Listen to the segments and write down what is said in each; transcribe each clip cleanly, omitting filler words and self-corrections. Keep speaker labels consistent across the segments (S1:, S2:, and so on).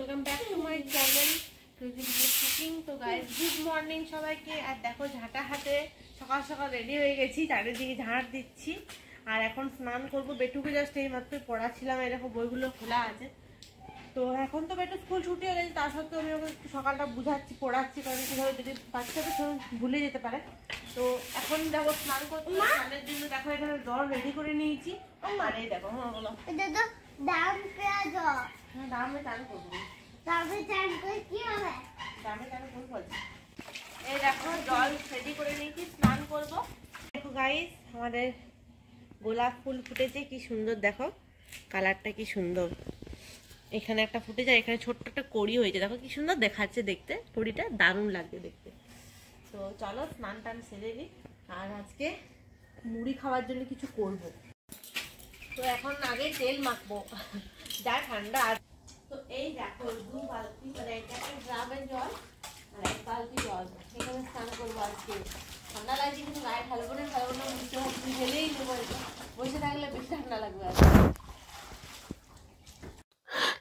S1: Welcome back to my channel cooking. তো guys good morning সবাইকে। আর দেখো ঝাঁটা হাতে সকাল সকাল রেডি হয়ে গেছি, চারিদিকে ঝাঁট দিচ্ছি। আর এখন স্নান করবো। বেটুকে জাস্ট এই মাত্র পড়াচ্ছিলাম, এই দেখো বইগুলো খোলা আছে। তো এখন তো বেটু স্কুল ছুটি হয়ে গেছে, তার সত্ত্বেও আমি ওকে সকালটা বুঝাচ্ছি, পড়াচ্ছি, কারণ কীভাবে যদি বাচ্চাদের ভুলে যেতে পারে। তো এখন দেখো স্নান করতে, স্নানের জন্য দেখো এখানে জল রেডি করে নিয়েছি। আর এই দেখো বলো দামে চান করবো, এই দেখো জল রেডি করে নিয়েছি, স্নান করবো। দেখো গাইস আমাদের গোলাপ ফুল ফুটেছে, কি সুন্দর দেখো, কালারটা কি সুন্দর। এখানে একটা ফুটেছে, এখানে ছোট্ট একটা কড়ি হয়েছে, দেখো কি সুন্দর দেখাচ্ছে দেখতে, কড়িটা দারুণ লাগছে দেখতে। তো চলো স্নান টান সেরে নিই, আর আজকে মুড়ি খাওয়ার জন্য কিছু করব। তো এখন আগে তেল মাখবো, যা ঠান্ডা। তো এই দেখো 2 বালতি, মানে এটা একটা ড্রামের জল আর 1 বালতি জল, এখানে স্নান করবো আজকে। ঠান্ডা লাগছে কিন্তু গায়ে ঢালবো না, ঢেলেই নেবো, বসে থাকলে বেশি ঠান্ডা লাগবে।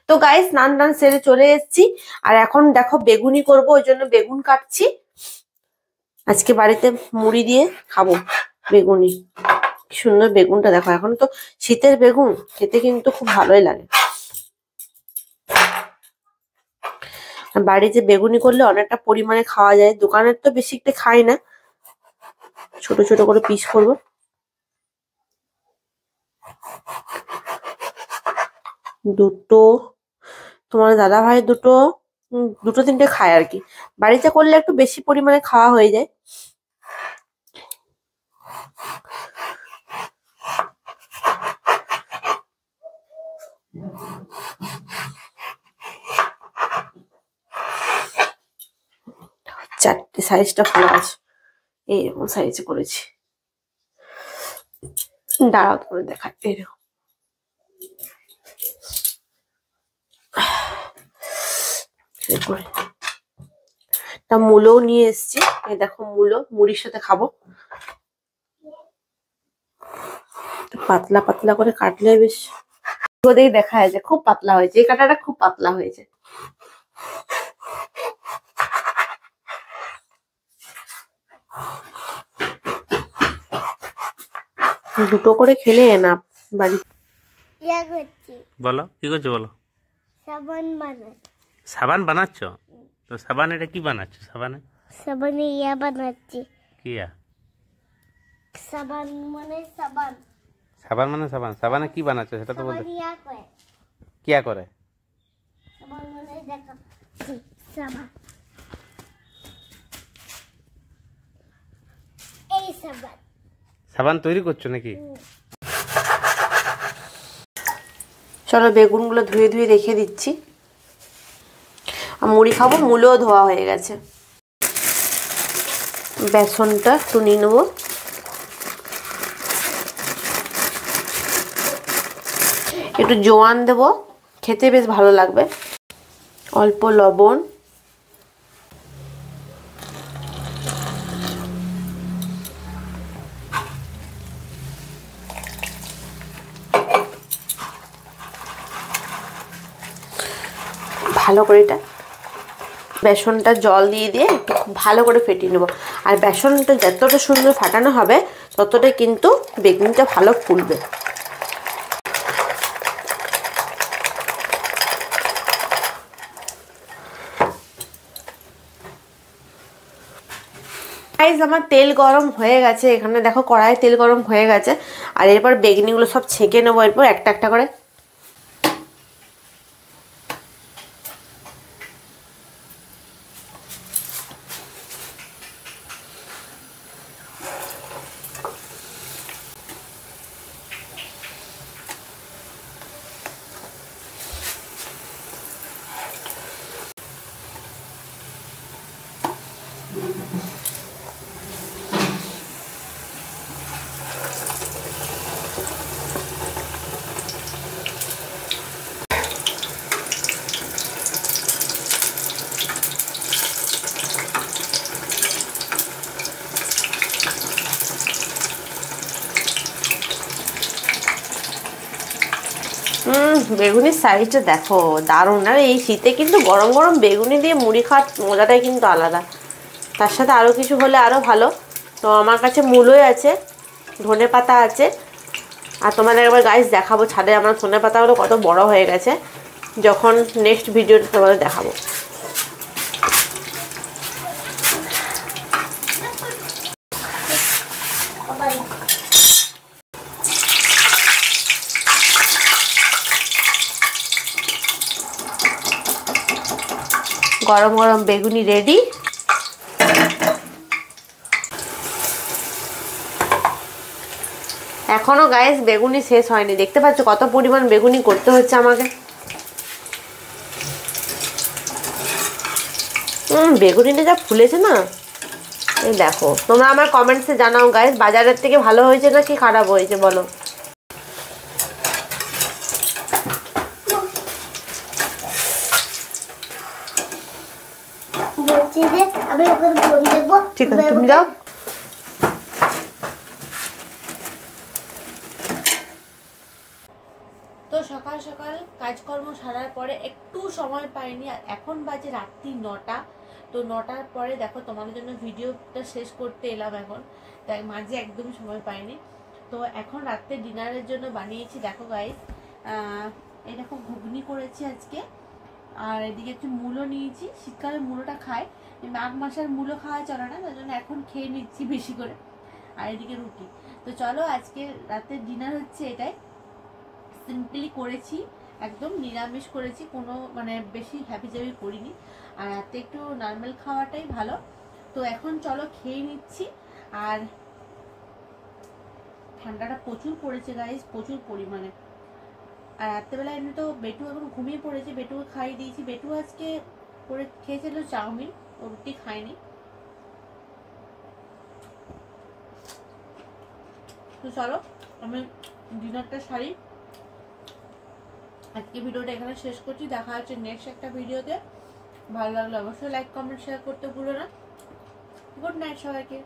S1: তো গাইস স্নান টান সেরে চলে এসেছি, আর এখন দেখো বেগুনি করব, ওই জন্য বেগুন কাটছি। আজকে বাড়িতে মুড়ি দিয়ে খাবো বেগুনি। কি সুন্দর বেগুনটা দেখো, এখন তো শীতের বেগুন খেতে কিন্তু খুব ভালোই লাগে। বাড়িতে বেগুনি করলে অনেকটা পরিমাণে খাওয়া যায়, দোকানের তো বেশি একটা খাই না, ছোট ছোট করে পিস করব। দুটো, তোমার দাদা ভাই দুটো, দুটো তিনটে খায় আর কি। বাড়িতে করলে একটু বেশি পরিমাণে খাওয়া হয়ে যায়। চারটে, সাইজটা ভালো আছে, এইরকম সাইজে করেছি। দাঁড়াও করে দেখা, এরকম তা মূলও নিয়ে এসছি, এই দেখো মূলো, মুড়ির সাথে খাবো। পাতলা পাতলা করে কাটলে বেশ ওদিকে দেখা যায়, খুব পাতলা হয়েছে, এই কাটাটা খুব পাতলা হয়েছে। দুটো করে খেলে না বাড়ি।
S2: বলো কি করছো, বলো। সাবান বানাচ্ছ? তো সাবান এটা কি বানাচ্ছ? সাবানে
S3: ইয়া বানাচ্ছি।
S2: কি
S3: সাবান মানে সাবান।
S2: সাবান মানে সাবান, সাবানে কি বানাচ্ছ সেটা তো বলতে। কি করে?
S3: সাবান মানে দেখো, সাবান, এই সাবান।
S2: সাবান তৈরি করছো নাকি?
S1: চলো বেগুনগুলো ধুয়ে ধুয়ে রেখে দিচ্ছি। আর মুড়ি খাবো, মূলও ধোয়া হয়ে গেছে। বেসনটা একটু নিয়ে নেবো, একটু জোয়ান দেবো, খেতে বেশ ভালো লাগবে। অল্প লবণ, ভালো করে এটা বেসনটা জল দিয়ে দিয়ে একটু খুব ভালো করে ফেটিয়ে নেবো। আর বেসনটা যতটা সুন্দর ফাটানো হবে ততটাই কিন্তু বেগুনটা ভালো ফুলবে। গাইস আমার তেল গরম হয়ে গেছে, এখানে দেখো কড়াইয়ে তেল গরম হয়ে গেছে। আর এরপর বেগুনিগুলো সব ছেঁকে নেবো, এরপর একটা একটা করে। বেগুনির সাইজটা দেখো, দারুণ। আর এই শীতে কিন্তু গরম গরম বেগুনি দিয়ে মুড়ি খাওয়ার মজাটাই কিন্তু আলাদা। তার সাথে আরও কিছু হলে আরও ভালো। তো আমার কাছে মূলোই আছে, ধনে পাতা আছে। আর তোমাদের একবার গাইস দেখাবো ছাদে আমার ধনে পাতাগুলো কত বড় হয়ে গেছে, যখন নেক্সট ভিডিওতে তোমাদের দেখাবো। গরম গরম বেগুনি রেডি। এখনো গাইস বেগুনি শেষ হয়নি, দেখতে পাচ্ছ কত পরিমাণ বেগুনি করতে হচ্ছে আমাকে। বেগুনিটা যা ফুলেছে না, এই দেখো। তোমরা আমার কমেন্টসে জানাও গাইস, বাজারের থেকে ভালো হয়েছে না কি খারাপ হয়েছে বলো।
S3: বলছি যে আমি ওকে ফোন দেবো।
S1: ঠিক আছে, তুমি যাও। তো সকাল সকাল কাজকর্ম সারার পরে একটু সময় পাইনি, আর এখন বাজে রাত্রি 9টা। তো 9টার পরে দেখো তোমাদের জন্য ভিডিওটা শেষ করতে এলাম এখন, তাই মাঝে একদমই সময় পাইনি। তো এখন রাত্রে ডিনারের জন্য বানিয়েছি দেখো গাইস, এই দেখো ঘুগনি করেছি আজকে। আর এদিকে একটু মূলো নিয়েছি, শীতকালে মূলোটা খায়, মাঘ মাসের মূলো খাওয়া চলে না, তার জন্য এখন খেয়ে নিচ্ছি বেশি করে। আর এদিকে রুটি। তো চলো আজকে রাতের ডিনার হচ্ছে এটাই, সিম্পলি করেছি, একদম নিরামিষ করেছি, কোনো মানে বেশি হ্যাপি জাবি করিনি। আর রাতে একটু নর্মাল খাওয়াটাই ভালো। তো এখন চলো খেয়ে নিচ্ছি। আর ঠান্ডাটা প্রচুর পড়েছে গাইস, প্রচুর পরিমাণে। আর রাত্রেবেলা এমনি তো বেটু এখন ঘুমিয়ে পড়েছে, বেটুকে খাইয়ে দিয়েছি। বেটু আজকে করে খেয়েছিল চাউমিন, ও রুটি খায়নি। তো চলো আমি ডিনারটা সারি, আজকে ভিডিওটা এখানে শেষ করছি। দেখা হচ্ছে নেক্সট একটা ভিডিওতে। ভালো লাগলে অবশ্যই লাইক কমেন্ট শেয়ার করতে ভুলো না। গুড নাইট সবাইকে।